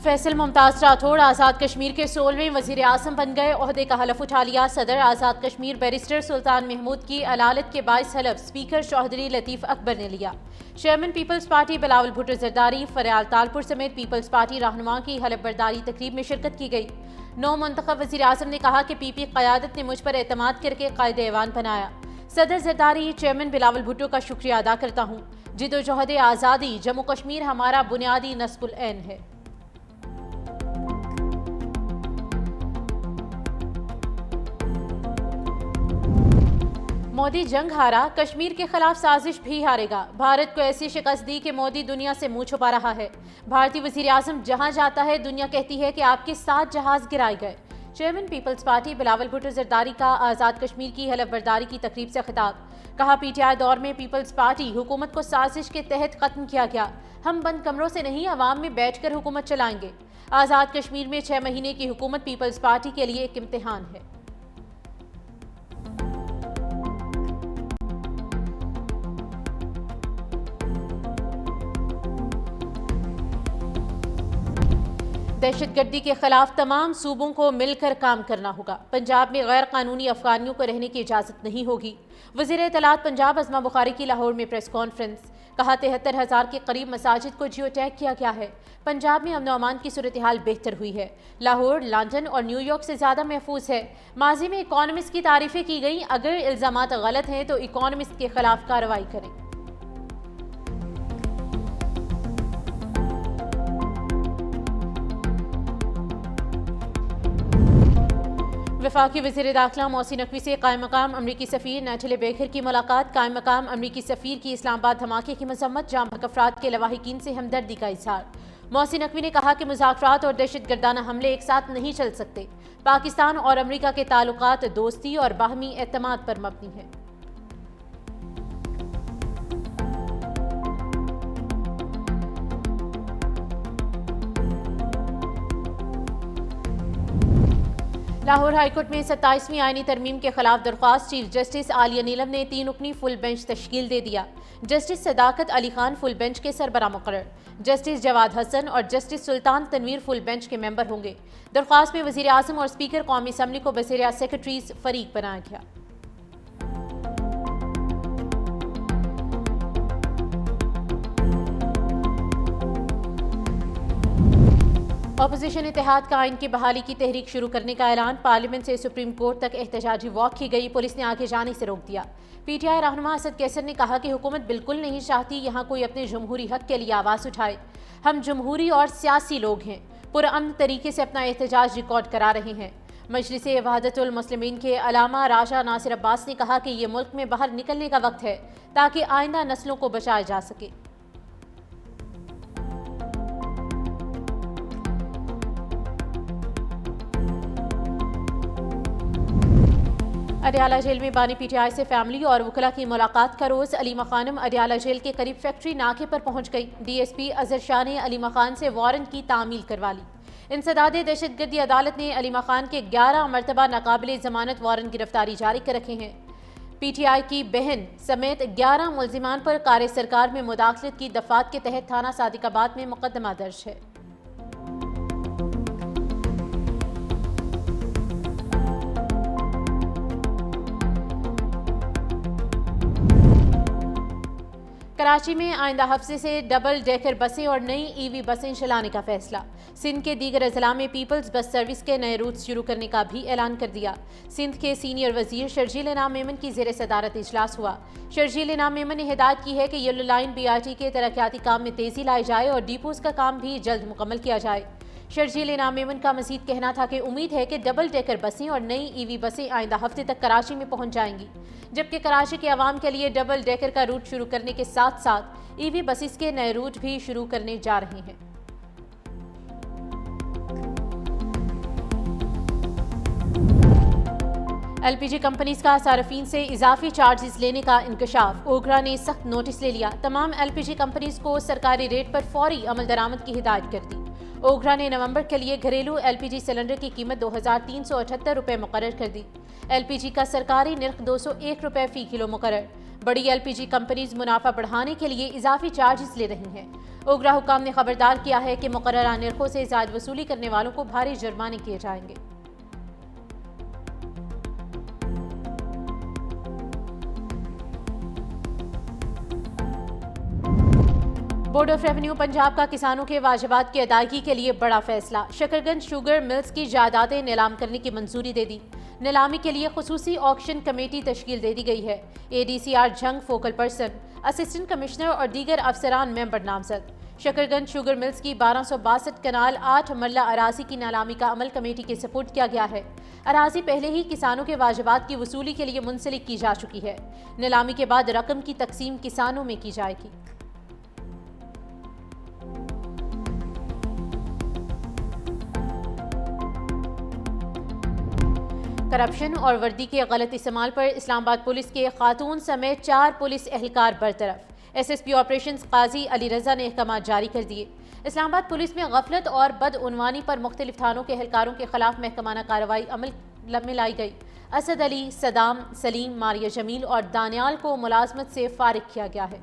फैसल मुमताज राठौड़ आज़ाद कश्मीर के 16वें वज़ीर आज़म बन गए। ओहदे का हलफ उठा लिया। सदर आज़ाद कश्मीर बैरिस्टर सुल्तान महमूद की अलालत के 22 हलफ स्पीकर चौधरी लतीफ़ अकबर ने लिया। Chairman Peoples Party Bilawal Bhutto Zardari, Faryal Talpur समेत पीपल्स पार्टी रहनुमा की हलफ बर्दारी तकरीब में शिरकत की गई। नौ मुंतखब वज़ीर आज़म ने कहा कि पीपी क़यादत ने मुझ पर एतमाद करके कायद ऐवान बनाया। सदर जरदारी, चेयरमैन बिलावल भुट्टो का शुक्रिया अदा करता हूँ। जिदोजहद आज़ादी जम्मू कश्मीर हमारा बुनियादी नस्बुल ऐन है। मोदी जंग हारा, कश्मीर के खिलाफ साजिश भी हारेगा। भारत को ऐसी शिकस्त दी कि मोदी दुनिया से मुंह छुपा रहा है। भारतीय वज़ीर आज़म जहां जाता है दुनिया कहती है कि आपके 7 जहाज गिराए गए। Chairman Peoples Party Bilawal Bhutto Zardari का आज़ाद कश्मीर की हलफ बर्दारी की तकरीब से खिताब। कहा, पीटीआई दौर में पीपल्स पार्टी हुकूमत को साजिश के तहत खत्म किया गया। हम बंद कमरों से नहीं, अवाम में बैठ कर हुकूमत चलाएंगे। आज़ाद कश्मीर में 6 महीने की हुकूमत पीपल्स पार्टी के लिए एक इम्तिहान है। दहशतगर्दी के खिलाफ तमाम सूबों को मिलकर काम करना होगा। पंजाब में गैर कानूनी अफगानियों को रहने की इजाज़त नहीं होगी। वज़ीर इत्तलात पंजाब अज़मा बुखारी की लाहौर में प्रेस कॉन्फ्रेंस। कहा, 73,000 के करीब मसाजिद को जियो टैग किया गया है। पंजाब में अमन व अमान की सूरत हाल बेहतर हुई है। लाहौर, लंदन और न्यूयॉर्क से ज़्यादा महफूज है। माजी में इकॉनमिस्ट की तारीफ़ें की गई। अगर इल्ज़ामात गलत हैं तो इकॉनमिस्ट के खिलाफ कार्रवाई करें। वफाकी वज़ीर दाखिला मोहसिन नकवी से कायम मकाम अमरीकी सफ़ीर नैटले बेकर की मुलाकात। कायम मकाम अमरीकी सफ़ीर की इस्लामाबाद धमाके की मजम्मत, जाम बहक अफराद के लवाहिकीन से हमदर्दी का इजहार। मोहसिन नकवी ने कहा कि मुज़ाकरात और दहशतगर्दाना हमले एक साथ नहीं चल सकते। पाकिस्तान और अमरीका के ताल्लुकात दोस्ती और बाहमी एतमाद पर मबनी है। लाहौर हाईकोर्ट में 27वीं आईनी तरमीम के खिलाफ दरख्वास्त। चीफ जस्टिस आलिया नीलम ने 3 रुकनी फुल बेंच तश्कील दे दिया। जस्टिस सदाकत अली खान फुल बेंच के सरबरा मुकर्रर। जस्टिस जवाद हसन और जस्टिस सुल्तान तनवीर फुल बेंच के मेंबर होंगे। दरख्वास्त में वज़ीर आज़म और स्पीकर कौमी असम्बली को बसेरिया सेक्रेटरीज फरीक बनाया गया। अपोजिशन इत्तेहाद का आइन की बहाली की तहरीक शुरू करने का ऐलान। पार्लियामेंट से सुप्रीम कोर्ट तक एहतजाजी वॉक की गई। पुलिस ने आगे जाने से रोक दिया। पीटीआई रहनुमा असद कैसर ने कहा कि हुकूमत बिल्कुल नहीं चाहती यहाँ कोई अपने जमहूरी हक के लिए आवाज़ उठाए। हम जमहूरी और सियासी लोग हैं, पुरअमन तरीके से अपना एहतजाज रिकॉर्ड करा रहे हैं। मजलिस वहदतुल मुस्लिमीन के अलामा राजा नासिर अब्बास ने कहा कि ये मुल्क में बाहर निकलने का वक्त है ताकि आइंदा नस्लों को बचाया जा सके। अडयाला जेल में बानी पीटीआई से फैमिली और वकला की मुलाकात का रोज़। अलीमा खानम अडयाला जेल के करीब फैक्ट्री नाके पर पहुंच गई। डीएसपी अजहर शाह ने अलीमा खान से वारंट की तामील करवा ली। इंसदादे दहशतगर्दी अदालत ने अलीमा खान के 11 मरतबा नाकाबिले जमानत वारंट गिरफ्तारी जारी कर रखे हैं। पीटीआई की बहन समेत 11 मुलजिमान पर कार सरकार में मुदाखलत की दफात के तहत थाना सादिकाबाद में मुकदमा दर्ज है। कराची में आइंदा हफ्ते से डबल डेकर बसें और नई ईवी बसें चलाने का फैसला। सिंध के दीगर अजला में पीपल्स बस सर्विस के नए रूट्स शुरू करने का भी ऐलान कर दिया। सिंध के सीनियर वजीर शर्जील इनाम मेमन की ज़ेर सदारत इजलास हुआ। शर्जील इनाम मेमन ने हिदायत की है कि येलो लाइन बीआरटी के तरक्याती काम में तेजी लाई जाए और डिपोज का काम भी जल्द मुकम्मल किया जाए। शर्जील इनाम मेमन का मजीद कहना था कि उम्मीद है कि डबल डेकर बसें और नई ईवी बसें आइंदा हफ्ते तक कराची में पहुंच जाएंगी, जबकि कराची के अवाम के लिए डबल डेकर का रूट शुरू करने के साथ साथ ईवी बसेस के नए रूट भी शुरू करने जा रहे हैं। एलपीजी कंपनीज का सार्फिन से इजाफी चार्जेस लेने का इंकशाफ। ओगरा ने सख्त नोटिस ले लिया। तमाम एलपीजी कंपनीज को सरकारी रेट पर फौरी अमल दरामद की हिदायत कर दी। ओगरा ने नवंबर के लिए घरेलू एलपीजी सिलेंडर की कीमत 2378 रुपये मुकर्रर कर दी। एलपीजी का सरकारी निर्ख 201 रुपये फी किलो मुकर्रर। बड़ी LPG कंपनीज मुनाफा बढ़ाने के लिए इजाफी चार्जेस ले रही हैं। ओगरा हुकाम ने खबरदार किया है कि मुकर्ररा निर्खों से ज़ायद वसूली करने वालों को भारी जुर्माने किए जाएंगे। बोर्ड ऑफ रेवेन्यू पंजाब का किसानों के वाजिबात की अदायगी के लिए बड़ा फैसला। शकरगंज शुगर मिल्स की जायदादें नीलाम करने की मंजूरी दे दी। नीलामी के लिए खुसूसी ऑक्शन कमेटी तश्कील दे दी गई है। ADCR जंग फोकल पर्सन, असिस्टेंट कमिश्नर और दीगर अफसरान मेंबर नामजद। शकरगंज शुगर मिल्स की 1262 कनाल 8 मरला अराजी की नीलामी का अमल कमेटी के सपुर्द किया गया है। अराजी पहले ही किसानों के वाजिबात की वसूली के लिए मुंसलिक की जा चुकी है। नीलामी के बाद रकम की तकसीम किसानों में की जाएगी। करप्शन और वर्दी के गलत इस्तेमाल पर इस्लामाबाद पुलिस के खातून समेत 4 पुलिस एहलकार बरतरफ। SSP ऑपरेशंस काजी अली रजा ने अहकामात जारी कर दिए। इस्लामाबाद पुलिस में गफलत और बदउनवानी पर मुख्तलिफ थानों के एहलकारों के खिलाफ महकमाना कार्रवाई अमल में लाई गई। असद अली, सदाम, सलीम, मारिया जमील और दानियाल को मुलाजमत से फारिग किया गया है।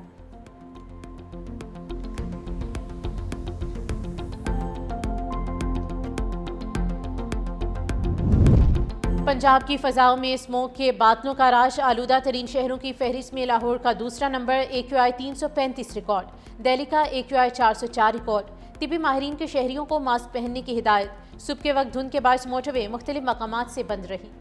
पंजाब की फ़ज़ाओं में स्मोक के बादलों का राज। आलूदा तरीन शहरों की फहरिस्त में लाहौर का दूसरा नंबर, AQI 335 रिकॉर्ड। दिल्ली का AQI 404 रिकॉर्ड। तिबी माहिरीन के शहरियों को मास्क पहनने की हिदायत। सुबह के वक्त धुंध के बायस मोटरवे मुख्तलिफ मकामात से बंद रही।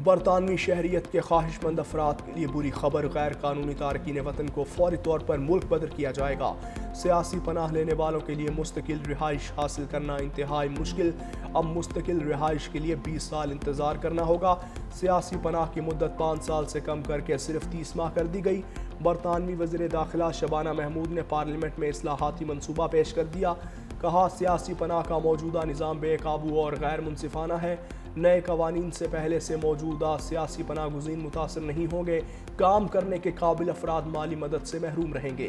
बरतानवी शहरियत के ख्वाहिशमंद अफराद के लिए बुरी खबर। गैर कानूनी तारकीन वतन को फौरी तौर पर मुल्क बदर किया जाएगा। सियासी पनाह लेने वालों के लिए मुस्तकिल रिहाइश हासिल करना इंतहाई मुश्किल। अब मुस्तकिल रिहाइश के लिए 20 साल इंतजार करना होगा। सियासी पनाह की मुद्दत 5 साल से कम करके सिर्फ 30 माह कर दी गई। बरतानवी वज़ीर दाखिला शबाना महमूद ने पार्लियामेंट में इस्लाहाती मनसूबा पेश कर दिया। कहा, सियासी पनाह का मौजूदा निज़ाम बेकाबू और गैर मुनसिफाना है। नए कवानीन से पहले से मौजूदा सियासी पनाह गुज़ीन मुतासर नहीं होंगे। काम करने के काबिल अफराद माली मदद से महरूम रहेंगे।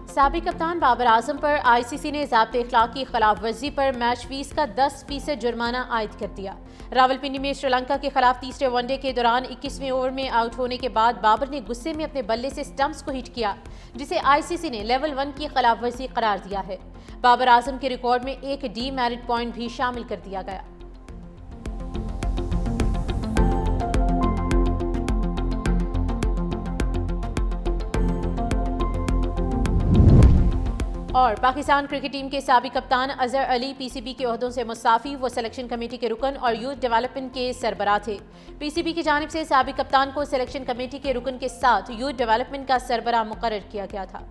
साबिक कप्तान बाबर आजम पर ICC ने ज़ाब्ते इख्लाक की खिलाफ वर्जी पर मैच फीस का 10% जुर्माना आयद कर दिया। रावलपिंडी में श्रीलंका के खिलाफ तीसरे वनडे के दौरान 21वें ओवर में आउट होने के बाद बाबर ने गुस्से में अपने बल्ले से स्टंप्स को हिट किया, जिसे ICC ने लेवल 1 की खिलाफ वर्जी करार दिया है। बाबर आजम के रिकॉर्ड में एक डीमेरिट पॉइंट भी शामिल कर दिया गया। और पाकिस्तान क्रिकेट टीम के साबिक कप्तान अजहर अली PCB के ओहदों से मुस्ताफी। वो सिलेक्शन कमेटी के रुकन और यूथ डेवलपमेंट के सरबराह थे। PCB की जानिब से साबिक कप्तान को सिलेक्शन कमेटी के रुकन के साथ यूथ डेवलपमेंट का सरबराह मुकर्रर किया गया था।